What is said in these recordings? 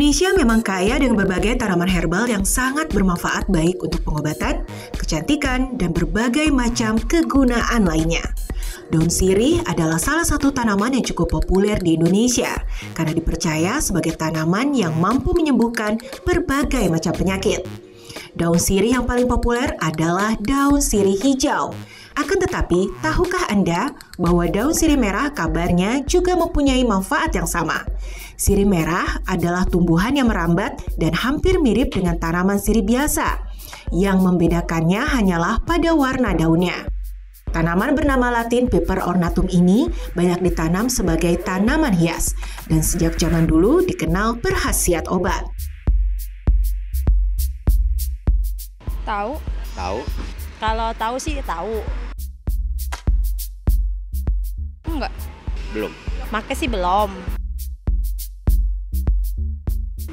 Indonesia memang kaya dengan berbagai tanaman herbal yang sangat bermanfaat baik untuk pengobatan, kecantikan, dan berbagai macam kegunaan lainnya. Daun sirih adalah salah satu tanaman yang cukup populer di Indonesia karena dipercaya sebagai tanaman yang mampu menyembuhkan berbagai macam penyakit. Daun sirih yang paling populer adalah daun sirih hijau. Akan tetapi, tahukah Anda bahwa daun sirih merah kabarnya juga mempunyai manfaat yang sama? Sirih merah adalah tumbuhan yang merambat dan hampir mirip dengan tanaman sirih biasa. Yang membedakannya hanyalah pada warna daunnya. Tanaman bernama Latin Piper ornatum ini banyak ditanam sebagai tanaman hias dan sejak zaman dulu dikenal berkhasiat obat. Tahu? Tahu? Kalau tahu sih tahu. Enggak. Belum. Make sih belum.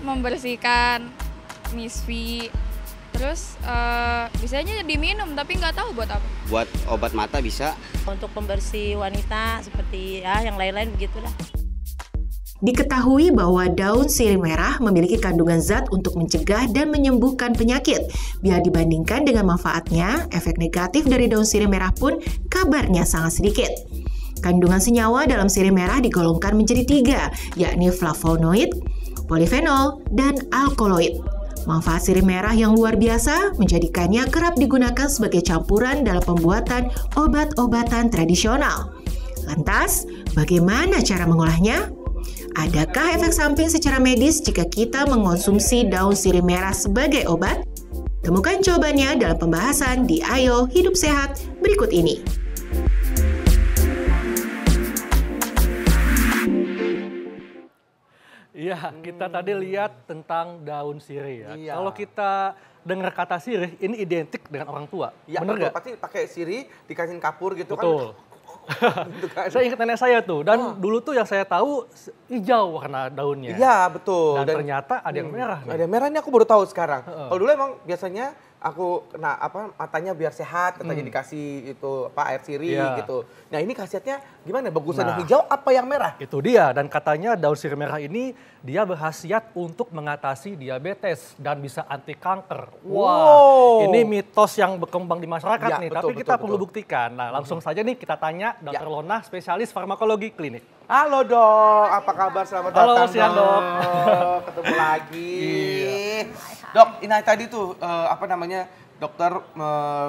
Membersihkan misfi. Terus biasanya diminum tapi nggak tahu buat apa. Buat obat mata bisa. Untuk pembersih wanita seperti yang lain-lain begitulah. Diketahui bahwa daun sirih merah memiliki kandungan zat untuk mencegah dan menyembuhkan penyakit. Bila dibandingkan dengan manfaatnya, efek negatif dari daun sirih merah pun kabarnya sangat sedikit. Kandungan senyawa dalam sirih merah digolongkan menjadi 3, yakni flavonoid, polifenol, dan alkaloid. Manfaat sirih merah yang luar biasa menjadikannya kerap digunakan sebagai campuran dalam pembuatan obat-obatan tradisional. Lantas, bagaimana cara mengolahnya? Adakah efek samping secara medis jika kita mengonsumsi daun sirih merah sebagai obat? Temukan jawabannya dalam pembahasan di Ayo Hidup Sehat berikut ini. Iya, kita tadi lihat tentang daun sirih ya. Iya. Kalau kita dengar kata sirih, ini identik dengan orang tua. Iya, bener betul. nggak? Pasti pakai sirih, dikasih kapur gitu Betul. kan. Gitu kan. Saya ingat nenek saya tuh, dan dulu tuh yang saya tahu hijau warna daunnya. Iya, betul. Dan ternyata ada yang merah nih. Ada yang merah ini aku baru tahu sekarang. Kalau dulu emang biasanya aku kena matanya biar sehat, katanya dikasih itu air sirih Iya. gitu. Nah, ini khasiatnya gimana? Bagusan yang Nah. hijau apa yang merah? Itu dia, dan katanya daun sirih merah ini dia berkhasiat untuk mengatasi diabetes dan bisa anti kanker. Wah, ini mitos yang berkembang di masyarakat Ya, nih, betul, tapi kita betul, perlu betul. buktikan. Nah, langsung saja nih kita tanya Dr. Lona, spesialis farmakologi klinik. Halo dok, apa kabar? Selamat Halo, datang siang, Dok. Ketemu lagi. Iya. Dok, ini tadi tuh dokter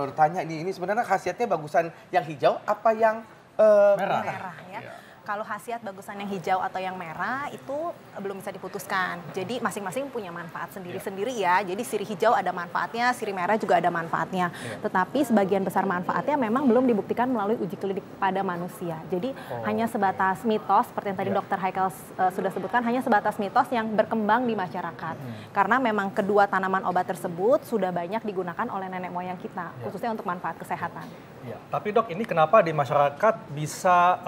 bertanya ini sebenarnya khasiatnya bagusan yang hijau apa yang Merah. Merah ya. Kalau khasiat bagusan yang hijau atau yang merah itu belum bisa diputuskan. Jadi masing-masing punya manfaat sendiri-sendiri ya. Jadi sirih hijau ada manfaatnya, sirih merah juga ada manfaatnya. Tetapi sebagian besar manfaatnya memang belum dibuktikan melalui uji klinik pada manusia. Jadi hanya sebatas mitos seperti yang tadi Dr. Haikal sudah sebutkan, hanya sebatas mitos yang berkembang di masyarakat. Karena memang kedua tanaman obat tersebut sudah banyak digunakan oleh nenek moyang kita, khususnya untuk manfaat kesehatan. Ya, tapi dok, ini kenapa di masyarakat bisa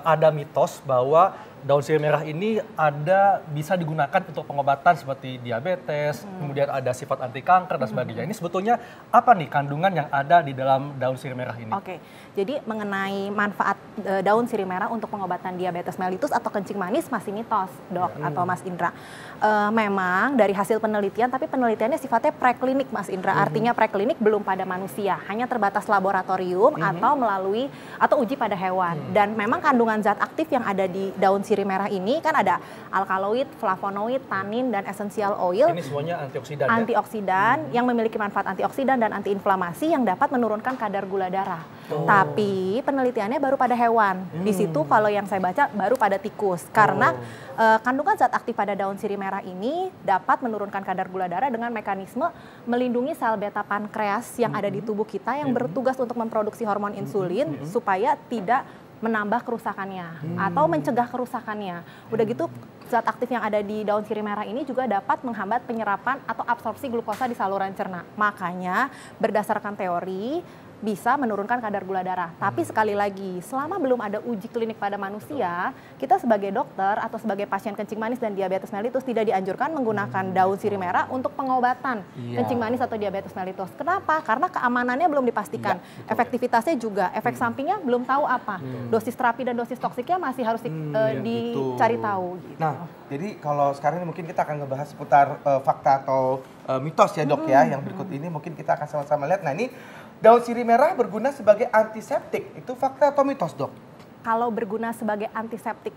ada mitos bahwa daun sirih merah ini bisa digunakan untuk pengobatan seperti diabetes, kemudian ada sifat anti kanker dan sebagainya. Ini sebetulnya apa nih kandungan yang ada di dalam daun sirih merah ini? Oke, jadi mengenai manfaat daun sirih merah untuk pengobatan diabetes mellitus atau kencing manis masih mitos, dok atau Mas Indra. Memang dari hasil penelitian, tapi penelitiannya sifatnya preklinik, Mas Indra. Artinya preklinik belum pada manusia, hanya terbatas laboratorium atau uji pada hewan. Dan memang kandungan zat aktif yang ada di daun sirih merah ini kan ada alkaloid, flavonoid, tanin, dan essential oil. Ini semuanya antioksidan ya? Antioksidan yang memiliki manfaat antioksidan dan antiinflamasi yang dapat menurunkan kadar gula darah. Tapi penelitiannya baru pada hewan. Di situ kalau yang saya baca baru pada tikus. Karena kandungan zat aktif pada daun sirih merah ini dapat menurunkan kadar gula darah dengan mekanisme melindungi sel beta pankreas yang ada di tubuh kita yang bertugas untuk memproduksi hormon insulin supaya tidak menambah kerusakannya atau mencegah kerusakannya. Udah gitu zat aktif yang ada di daun sirih merah ini juga dapat menghambat penyerapan atau absorpsi glukosa di saluran cerna. Makanya berdasarkan teori bisa menurunkan kadar gula darah. Tapi sekali lagi, selama belum ada uji klinik pada manusia, kita sebagai dokter atau sebagai pasien kencing manis dan diabetes mellitus tidak dianjurkan menggunakan daun sirih merah untuk pengobatan kencing manis atau diabetes mellitus. Kenapa? Karena keamanannya belum dipastikan, efektivitasnya juga, efek sampingnya belum tahu apa. Dosis terapi dan dosis toksiknya masih harus dicari tahu. Gitu. Nah, jadi kalau sekarang ini mungkin kita akan ngebahas seputar fakta atau mitos ya dok ya. Yang berikut ini mungkin kita akan sama-sama lihat. Nah ini daun sirih merah berguna sebagai antiseptik. Itu fakta atau mitos dok? Kalau berguna sebagai antiseptik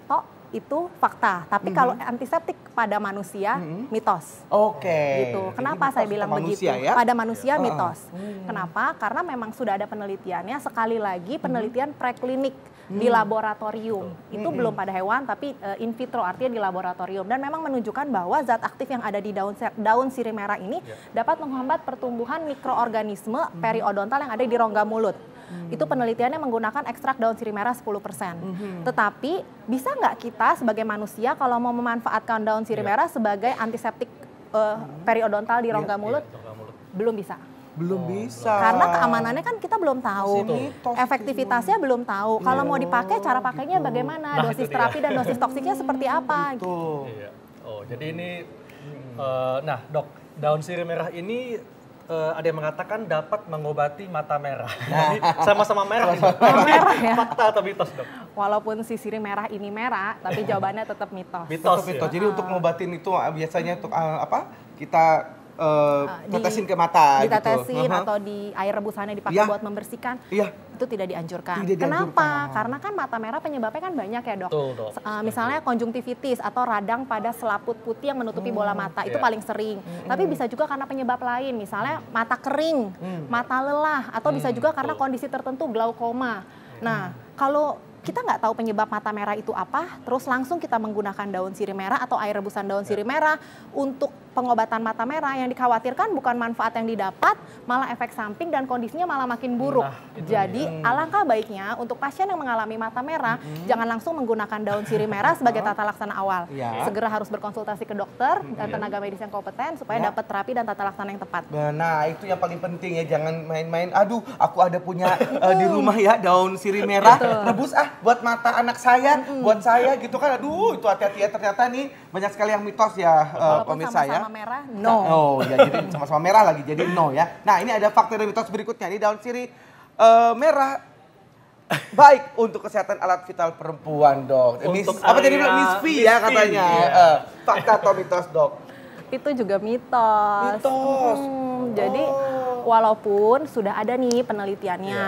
itu fakta. Tapi kalau antiseptik pada manusia mitos. Oke. Gitu. Jadi Kenapa saya bilang begitu? ya? Pada manusia mitos. Kenapa? Karena memang sudah ada penelitiannya. Sekali lagi penelitian preklinik di laboratorium. Itu belum pada hewan tapi in vitro, artinya di laboratorium, dan memang menunjukkan bahwa zat aktif yang ada di daun sirih merah ini dapat menghambat pertumbuhan mikroorganisme periodontal yang ada di rongga mulut. Itu penelitiannya menggunakan ekstrak daun sirih merah 10%. Tetapi bisa nggak kita sebagai manusia kalau mau memanfaatkan daun sirih merah sebagai antiseptik periodontal di rongga mulut? Belum bisa. Belum bisa. Karena keamanannya kan kita belum tahu, efektivitasnya belum tahu. Kalau mau dipakai, cara pakainya bagaimana, dosis terapi dan dosis toksiknya seperti apa. Gitu. Oh, jadi ini, nah dok, daun sirih merah ini ada yang mengatakan dapat mengobati mata merah. Jadi sama-sama merah. Merah ya. Fakta atau mitos dok? Walaupun si sirih merah ini merah, tapi jawabannya tetap mitos. Mitos. Ya? Jadi untuk ngobatin itu biasanya untuk apa? Kita tetesin ke mata ditetesin gitu. atau di air rebusannya dipakai buat membersihkan. Itu tidak dianjurkan. Kenapa? Karena kan mata merah penyebabnya kan banyak ya dok. Misalnya konjungtivitis atau radang pada selaput putih yang menutupi bola mata, itu paling sering. Tapi bisa juga karena penyebab lain, misalnya mata kering, mata lelah, atau bisa juga karena kondisi tertentu glaukoma. Nah, kalau kita nggak tahu penyebab mata merah itu apa, terus langsung kita menggunakan daun sirih merah atau air rebusan daun sirih merah untuk pengobatan mata merah, yang dikhawatirkan bukan manfaat yang didapat, malah efek samping dan kondisinya malah makin buruk. Jadi alangkah baiknya untuk pasien yang mengalami mata merah, jangan langsung menggunakan daun sirih merah sebagai tata laksana awal. Segera harus berkonsultasi ke dokter dan tenaga medis yang kompeten supaya dapat terapi dan tata laksana yang tepat. Nah itu yang paling penting ya, jangan main-main, aduh aku ada punya di rumah ya daun sirih merah, rebus buat mata anak saya, buat saya gitu kan. Aduh itu hati-hati ya, ternyata nih banyak sekali yang mitos ya pemirsa ya. Sama merah, no. Oh ya, jadi sama-sama merah lagi, jadi no ya. Nah ini ada fakta dan mitos berikutnya. Ini daun sirih merah baik untuk kesehatan alat vital perempuan dok. Apa tadi bilang misfi ya katanya. Fakta atau mitos dok? Itu juga mitos. Jadi walaupun sudah ada nih penelitiannya,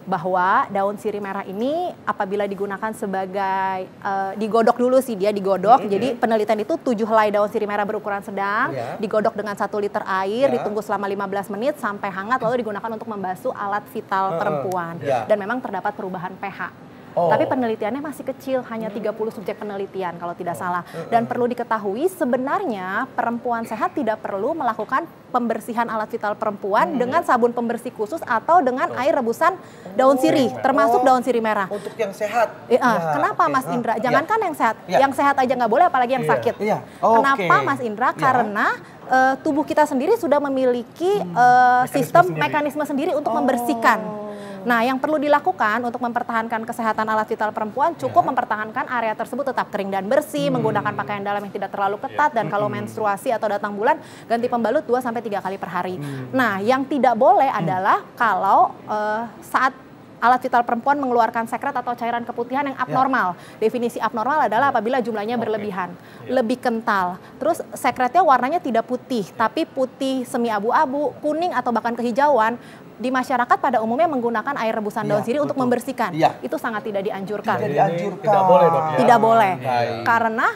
bahwa daun sirih merah ini apabila digunakan sebagai digodok dulu sih, dia digodok. Jadi penelitian itu 7 helai daun sirih merah berukuran sedang digodok dengan 1 liter air, ditunggu selama 15 menit sampai hangat, lalu digunakan untuk membasuh alat vital perempuan. Dan memang terdapat perubahan pH. Tapi penelitiannya masih kecil, hanya 30 subjek penelitian kalau tidak salah. Dan perlu diketahui sebenarnya perempuan sehat tidak perlu melakukan pembersihan alat vital perempuan dengan sabun pembersih khusus atau dengan air rebusan daun sirih, termasuk daun sirih merah. Untuk yang sehat? Kenapa Mas Indra? Jangankan yang sehat, yang sehat aja nggak boleh, apalagi yang sakit. Kenapa Mas Indra? Karena tubuh kita sendiri sudah memiliki sistem mekanisme sendiri untuk membersihkan. Nah, yang perlu dilakukan untuk mempertahankan kesehatan alat vital perempuan cukup mempertahankan area tersebut tetap kering dan bersih, menggunakan pakaian dalam yang tidak terlalu ketat, dan kalau menstruasi atau datang bulan ganti pembalut 2-3 kali per hari. Nah, yang tidak boleh adalah kalau saat alat vital perempuan mengeluarkan sekret atau cairan keputihan yang abnormal. Definisi abnormal adalah apabila jumlahnya berlebihan, lebih kental. Terus sekretnya warnanya tidak putih, tapi putih semi abu-abu, kuning atau bahkan kehijauan. Di masyarakat pada umumnya menggunakan air rebusan daun sirih untuk membersihkan. Itu sangat tidak dianjurkan. Tidak boleh dok ya? Tidak boleh. Karena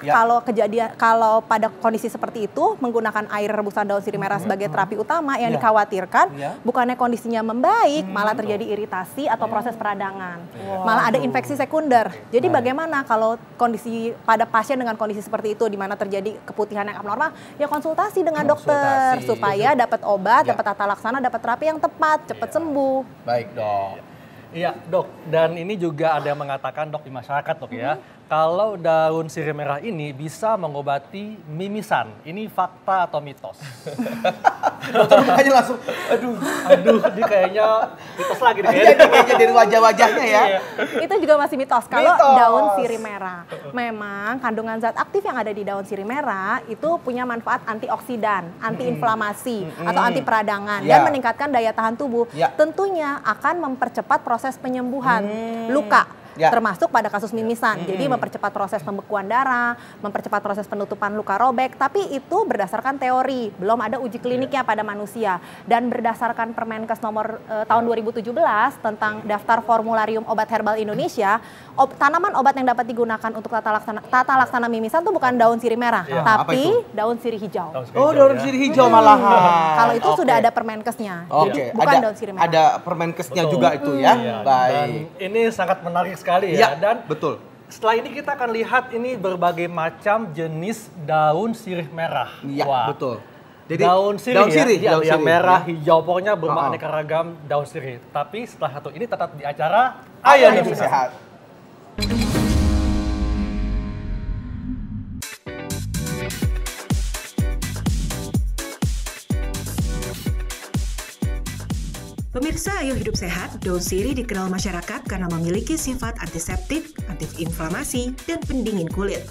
kalau pada kondisi seperti itu menggunakan air rebusan daun sirih merah sebagai terapi utama, yang dikhawatirkan bukannya kondisinya membaik, malah terjadi iritasi atau proses peradangan. Malah ada infeksi sekunder. Jadi bagaimana kalau kondisi pada pasien dengan kondisi seperti itu, di mana terjadi keputihan yang abnormal, ya konsultasi dengan dokter supaya dapat obat, dapat tata laksana, dapat terapi yang tepat, cepat sembuh. Baik dok. Iya dok, dan ini juga ada yang mengatakan dok di masyarakat dok ya, kalau daun sirih merah ini bisa mengobati mimisan. Ini fakta atau mitos? Dokter mukanya langsung, aduh. Aduh, ini kayaknya mitos lagi nih. Iya, kayaknya dari wajah-wajahnya ya. Itu juga masih mitos. Kalau Mitos. daun sirih merah, memang kandungan zat aktif yang ada di daun sirih merah itu punya manfaat antioksidan, antiinflamasi, atau anti peradangan, Ya. dan meningkatkan daya tahan tubuh. Ya. Tentunya akan mempercepat proses penyembuhan luka. Ya. Termasuk pada kasus mimisan. Jadi mempercepat proses pembekuan darah, mempercepat proses penutupan luka robek, tapi itu berdasarkan teori, belum ada uji kliniknya pada manusia. Dan berdasarkan Permenkes nomor tahun 2017 tentang daftar formularium obat herbal Indonesia, tanaman obat yang dapat digunakan untuk tata laksana mimisan itu bukan daun sirih merah, apa tapi itu? daun sirih hijau. Oh, daun sirih hijau malahan. Kalau itu Oke. sudah ada Permenkesnya, Oke, bukan ada, daun sirih merah. ada Permenkesnya Betul. juga itu ya. Iya, Baik. Dan ini sangat menarik sekali Iya, ya. Dan betul. setelah ini kita akan lihat ini berbagai macam jenis daun sirih merah. Iya, Wah. betul. Daun sirih, daun sirih, ya, daun yang sirih, merah, ya. hijau, pokoknya beraneka ragam daun sirih. Tapi setelah satu ini tetap di acara Ayo Hidup Hidup sehat. Pemirsa Ayo Hidup Sehat, daun sirih dikenal masyarakat karena memiliki sifat antiseptik, anti-inflamasi, dan pendingin kulit.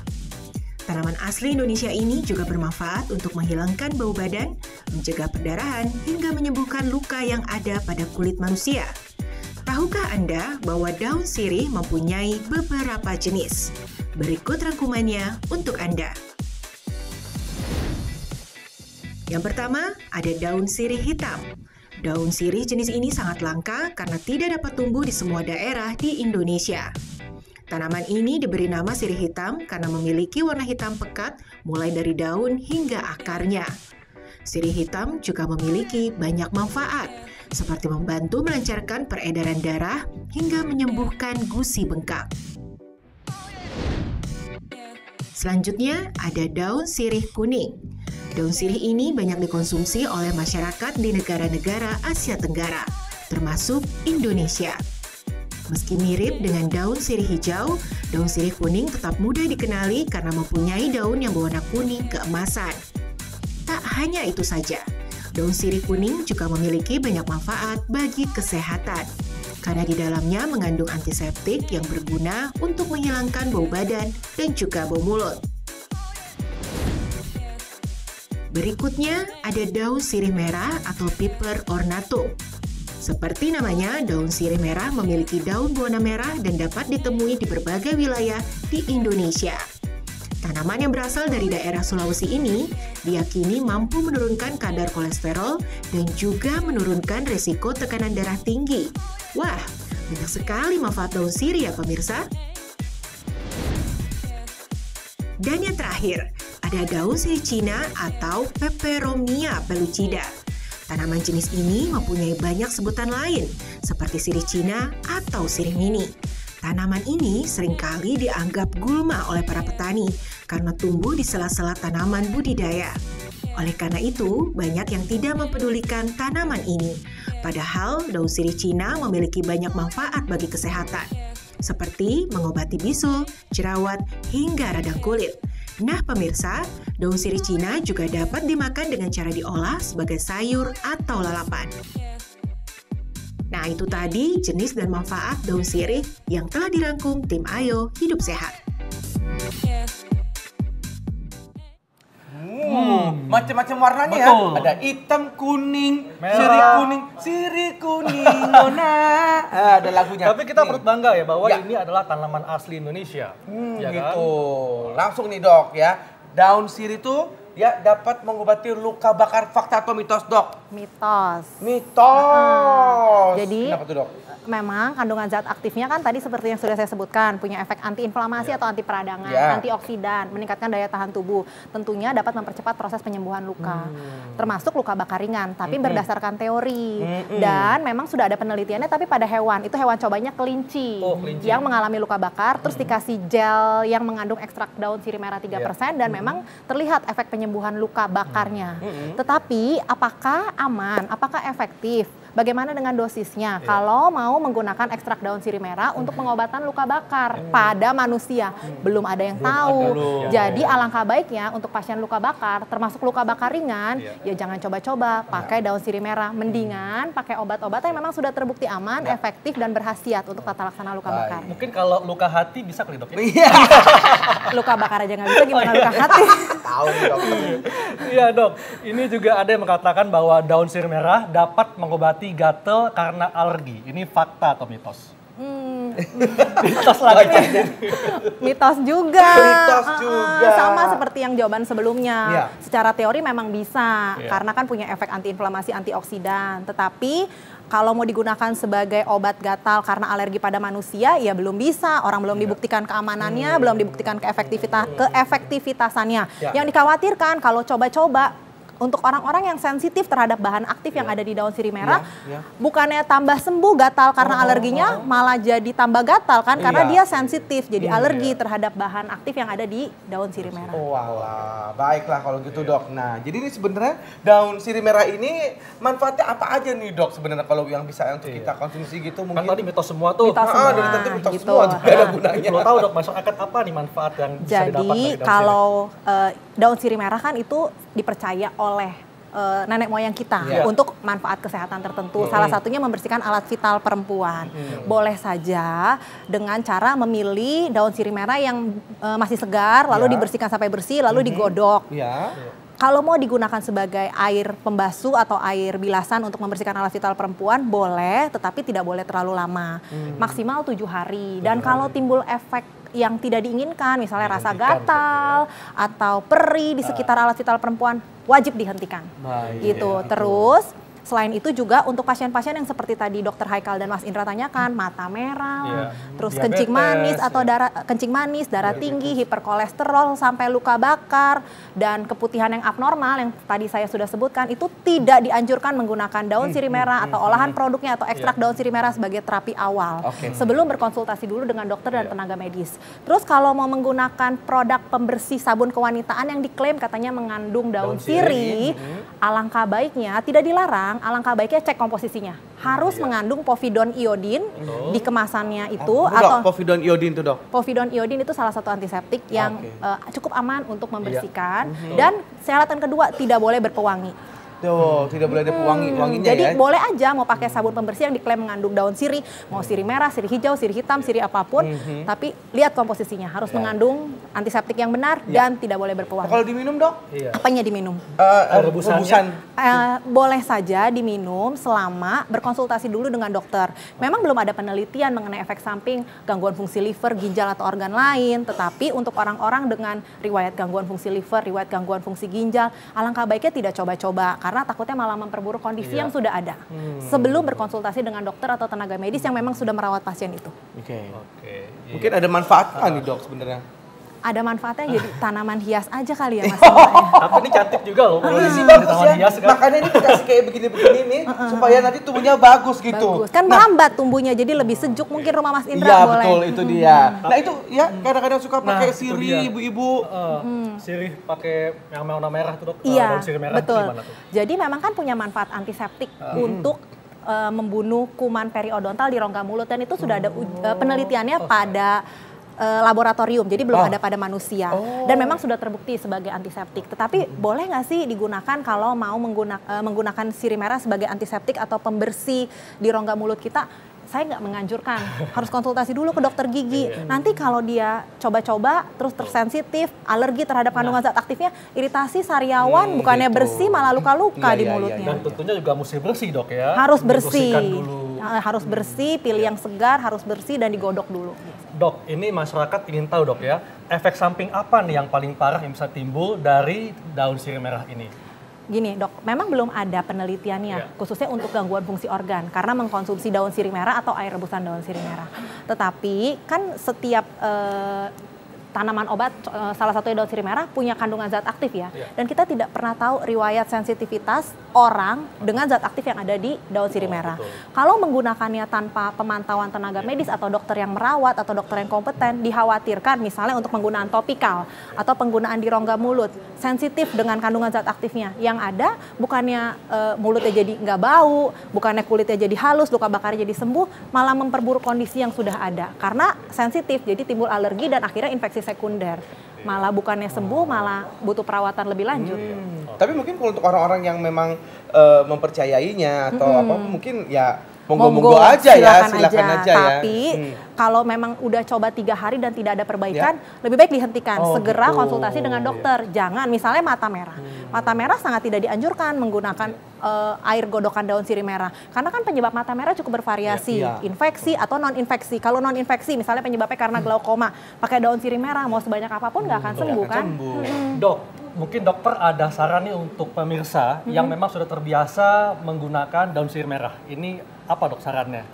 Tanaman asli Indonesia ini juga bermanfaat untuk menghilangkan bau badan, mencegah perdarahan, hingga menyembuhkan luka yang ada pada kulit manusia. Tahukah Anda bahwa daun sirih mempunyai beberapa jenis? Berikut rangkumannya untuk Anda. Yang pertama, ada daun sirih hitam. Daun sirih jenis ini sangat langka karena tidak dapat tumbuh di semua daerah di Indonesia. Tanaman ini diberi nama sirih hitam karena memiliki warna hitam pekat mulai dari daun hingga akarnya. Sirih hitam juga memiliki banyak manfaat, seperti membantu melancarkan peredaran darah hingga menyembuhkan gusi bengkak. Selanjutnya ada daun sirih kuning. Daun sirih ini banyak dikonsumsi oleh masyarakat di negara-negara Asia Tenggara, termasuk Indonesia. Meski mirip dengan daun sirih hijau, daun sirih kuning tetap mudah dikenali karena mempunyai daun yang berwarna kuning keemasan. Tak hanya itu saja, daun sirih kuning juga memiliki banyak manfaat bagi kesehatan, karena di dalamnya mengandung antiseptik yang berguna untuk menghilangkan bau badan dan juga bau mulut. Berikutnya ada daun sirih merah atau Piper ornatum. Seperti namanya, daun sirih merah memiliki daun berwarna merah dan dapat ditemui di berbagai wilayah di Indonesia. Tanaman yang berasal dari daerah Sulawesi ini diyakini mampu menurunkan kadar kolesterol dan juga menurunkan resiko tekanan darah tinggi. Wah, banyak sekali manfaat daun sirih ya pemirsa. Dan yang terakhir, ada daun sirih Cina atau Peperomia pellucida. Tanaman jenis ini mempunyai banyak sebutan lain, seperti sirih Cina atau sirih mini. Tanaman ini seringkali dianggap gulma oleh para petani karena tumbuh di sela-sela tanaman budidaya. Oleh karena itu, banyak yang tidak mempedulikan tanaman ini. Padahal daun sirih Cina memiliki banyak manfaat bagi kesehatan, seperti mengobati bisul, jerawat, hingga radang kulit. Nah pemirsa, daun sirih Cina juga dapat dimakan dengan cara diolah sebagai sayur atau lalapan. Nah itu tadi jenis dan manfaat daun sirih yang telah dirangkum tim Ayo Hidup Sehat. Macam-macam warnanya ya. Betul. Ada hitam, kuning, Merah. sirih kuning, nona. Ada lagunya. Tapi kita Nih. perlu bangga ya bahwa Ya. ini adalah tanaman asli Indonesia. Ya kan? Gitu. Langsung nih dok ya. Daun sirih itu ya dapat mengobati luka bakar. Fakta atau mitos dok? Mitos. Mitos. Jadi Kenapa tuh dok? memang kandungan zat aktifnya kan tadi seperti yang sudah saya sebutkan, punya efek antiinflamasi atau anti peradangan, Ya. antioksidan, meningkatkan daya tahan tubuh. Tentunya dapat mempercepat proses penyembuhan luka, termasuk luka bakar ringan, tapi berdasarkan teori. Dan memang sudah ada penelitiannya tapi pada hewan, itu hewan cobanya kelinci, Oh, kelinci. yang mengalami luka bakar, terus dikasih gel yang mengandung ekstrak daun sirih merah 3% dan memang terlihat efek penyembuhan luka bakarnya. Tetapi apakah aman, apakah efektif? Bagaimana dengan dosisnya? Kalau mau menggunakan ekstrak daun sirih merah untuk pengobatan luka bakar pada manusia, belum ada yang tahu. Jadi alangkah baiknya untuk pasien luka bakar, termasuk luka bakar ringan, ya jangan coba-coba pakai daun sirih merah. Mendingan pakai obat-obatan yang memang sudah terbukti aman, efektif dan berkhasiat untuk tata laksana luka bakar. Mungkin kalau luka hati bisa kali dok ya? Luka bakar aja nggak bisa, gimana luka hati? Tahu nih dokter. Iya dok, ini juga ada yang mengatakan bahwa daun sirih merah dapat mengobati gatal karena alergi. Ini fakta atau mitos? Mitos lagi. Mitos juga. Mitos juga. Sama seperti yang jawaban sebelumnya. Iya. Secara teori memang bisa, Iya. karena kan punya efek antiinflamasi, antioksidan. Tetapi kalau mau digunakan sebagai obat gatal karena alergi pada manusia, ya belum bisa. Orang belum dibuktikan keamanannya, belum dibuktikan keefektivitasannya. Ya. Yang dikhawatirkan kalau coba-coba, untuk orang-orang yang sensitif terhadap bahan aktif yang ada di daun sirih merah, bukannya tambah sembuh gatal karena alerginya, malah jadi tambah gatal kan, karena dia sensitif, jadi alergi terhadap bahan aktif yang ada di daun sirih merah. Oh walah, baiklah kalau gitu dok. Nah, jadi ini sebenarnya daun sirih merah ini manfaatnya apa aja nih dok sebenarnya kalau yang bisa untuk kita konsumsi gitu Kan mungkin? tadi mitos semua tuh. Mitos semua, dari tadi mitos gitu. semua juga ada gunanya. Belum tahu dok, masyarakat apa nih manfaat yang bisa didapat dari Jadi daun kalau daun sirih merah kan itu dipercaya oleh nenek moyang kita untuk manfaat kesehatan tertentu. Salah satunya membersihkan alat vital perempuan. Boleh saja dengan cara memilih daun sirih merah yang masih segar, lalu dibersihkan sampai bersih, lalu digodok. Ya. Kalau mau digunakan sebagai air pembasuh atau air bilasan untuk membersihkan alat vital perempuan, boleh, tetapi tidak boleh terlalu lama. Maksimal 7 hari. Dan kalau timbul efek yang tidak diinginkan, misalnya rasa gatal atau perih di sekitar alat vital perempuan, wajib dihentikan. Gitu. Terus selain itu juga untuk pasien-pasien yang seperti tadi Dokter Haikal dan Mas Indra tanyakan, mata merah, terus kencing manis atau kencing manis, darah tinggi, hiperkolesterol sampai luka bakar dan keputihan yang abnormal yang tadi saya sudah sebutkan, itu tidak dianjurkan menggunakan daun sirih merah atau olahan produknya atau ekstrak daun sirih merah sebagai terapi awal. Sebelum berkonsultasi dulu dengan dokter dan tenaga medis. Terus kalau mau menggunakan produk pembersih sabun kewanitaan yang diklaim katanya mengandung daun sirih, alangkah baiknya tidak dilarang, alangkah baiknya cek komposisinya. Harus mengandung povidone iodin di kemasannya itu atau povidone iodin itu dok. Povidone iodin itu salah satu antiseptik yang cukup aman untuk membersihkan dan syaratan kedua tidak boleh berpewangi. Tuh, tidak boleh ada wanginya Jadi ya. boleh aja mau pakai sabun pembersih yang diklaim mengandung daun sirih, mau sirih merah, sirih hijau, sirih hitam, sirih apapun, tapi lihat komposisinya harus mengandung antiseptik yang benar dan tidak boleh berpewangi. Kalau diminum dok? Apanya diminum? Rebusan. Boleh saja diminum selama berkonsultasi dulu dengan dokter. Memang belum ada penelitian mengenai efek samping gangguan fungsi liver, ginjal atau organ lain, tetapi untuk orang-orang dengan riwayat gangguan fungsi liver, riwayat gangguan fungsi ginjal, alangkah baiknya tidak coba-coba karena takutnya malah memperburuk kondisi yang sudah ada. Sebelum berkonsultasi dengan dokter atau tenaga medis yang memang sudah merawat pasien itu. Mungkin ada manfaat nih dok sebenarnya. Ada manfaatnya jadi tanaman hias aja kali ya Mas. Tapi ini cantik juga loh. Kalau Sih di bagus taman ya. hias kan. Makanya ini dikasih kayak begini-begini nih supaya nanti tubuhnya bagus gitu. Bagus. Kan merambat tumbuhnya jadi lebih sejuk, mungkin rumah Mas Indra Iya boleh. betul itu dia. Nah itu ya kadang-kadang suka pakai itu sirih dia. ibu-ibu. Sirih pakai yang warna merah tuh dok. Iya, Daun sirih merah betul. gimana tuh? Jadi memang kan punya manfaat antiseptik untuk membunuh kuman periodontal di rongga mulut dan itu sudah ada penelitiannya pada laboratorium, jadi belum ada pada manusia dan memang sudah terbukti sebagai antiseptik. Tetapi boleh nggak sih digunakan kalau mau menggunakan sirih merah sebagai antiseptik atau pembersih di rongga mulut kita? Saya nggak menganjurkan, harus konsultasi dulu ke dokter gigi. Nanti kalau dia coba-coba terus tersensitif, alergi terhadap kandungan zat aktifnya, iritasi sariawan, bukannya bersih malah luka-luka di mulutnya. Dan tentunya juga mesti bersih dok ya. Harus bersih, Dibersihkan dulu. harus bersih, pilih yang segar, harus bersih dan digodok dulu. Dok, ini masyarakat ingin tahu dok ya, efek samping apa nih yang paling parah yang bisa timbul dari daun sirih merah ini? Gini dok, memang belum ada penelitiannya khususnya untuk gangguan fungsi organ karena mengkonsumsi daun sirih merah atau air rebusan daun sirih merah. Tetapi kan setiap tanaman obat salah satunya daun sirih merah punya kandungan zat aktif ya. Dan kita tidak pernah tahu riwayat sensitivitas orang dengan zat aktif yang ada di daun sirih merah. Kalau menggunakannya tanpa pemantauan tenaga medis atau dokter yang merawat atau dokter yang kompeten, dikhawatirkan misalnya untuk penggunaan topikal atau penggunaan di rongga mulut sensitif dengan kandungan zat aktifnya. Yang ada bukannya mulutnya jadi nggak bau, bukannya kulitnya jadi halus, luka bakarnya jadi sembuh, malah memperburuk kondisi yang sudah ada karena sensitif, jadi timbul alergi dan akhirnya infeksi sekunder. Malah bukannya sembuh, malah butuh perawatan lebih lanjut. Tapi mungkin kalau untuk orang-orang yang memang mempercayainya atau apa mungkin ya monggo-monggo aja ya, silakan aja ya. Tapi kalau memang udah coba 3 hari dan tidak ada perbaikan, lebih baik dihentikan. Segera konsultasi dengan dokter. Jangan misalnya mata merah. Mata merah sangat tidak dianjurkan menggunakan air godokan daun sirih merah. Karena kan penyebab mata merah cukup bervariasi. Infeksi atau non-infeksi. Kalau non-infeksi misalnya penyebabnya karena glaukoma, pakai daun sirih merah mau sebanyak apapun nggak akan sembuh kan? Dok, mungkin dokter ada saran nih untuk pemirsa yang memang sudah terbiasa menggunakan daun sirih merah. Ini apa dok sarannya?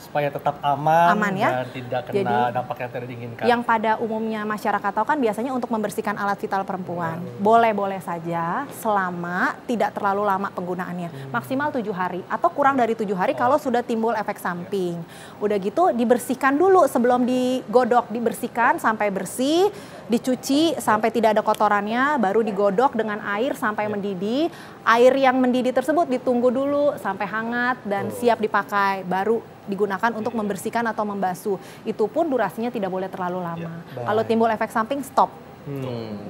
Supaya tetap aman ya? dan tidak kena dampak yang tidak diinginkan. Yang pada umumnya masyarakat tahu kan biasanya untuk membersihkan alat vital perempuan. Boleh-boleh saja selama tidak terlalu lama penggunaannya. Maksimal 7 hari atau kurang dari 7 hari kalau sudah timbul efek samping. Udah gitu dibersihkan dulu sebelum digodok. Dibersihkan sampai bersih, dicuci sampai tidak ada kotorannya, baru digodok dengan air sampai mendidih. Air yang mendidih tersebut ditunggu dulu sampai hangat dan siap dipakai, baru digunakan untuk membersihkan atau membasuh. Itu pun durasinya tidak boleh terlalu lama. Kalau timbul efek samping, stop.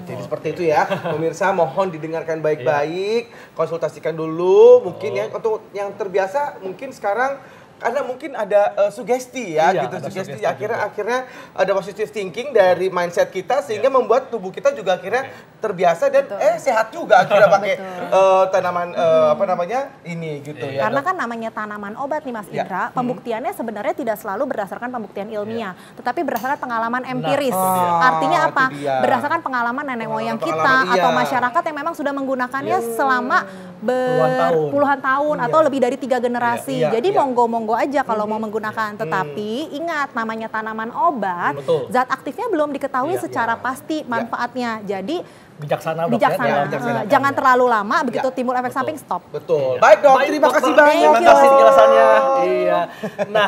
Jadi seperti itu ya, pemirsa mohon didengarkan baik-baik, konsultasikan dulu mungkin ya untuk yang terbiasa mungkin sekarang karena mungkin ada sugesti ya gitu, sugesti akhirnya ada positive thinking dari mindset kita sehingga membuat tubuh kita juga akhirnya terbiasa dan sehat juga akhirnya pakai tanaman apa namanya ini gitu ya. Karena kan namanya tanaman obat nih Mas Indra, pembuktiannya sebenarnya tidak selalu berdasarkan pembuktian ilmiah, tetapi berdasarkan pengalaman empiris. Artinya apa? Berdasarkan pengalaman nenek moyang kita atau masyarakat yang memang sudah menggunakannya selama puluhan tahun atau lebih dari 3 generasi. Jadi monggo-monggo aja kalau mau menggunakan, tetapi ingat namanya tanaman obat, zat aktifnya belum diketahui secara pasti manfaatnya. Jadi bijaksana. Jangan terlalu lama, begitu timbul efek samping stop. Betul. Baik dok, terima kasih banyak. Terima kasih penjelasannya. Iya. Nah.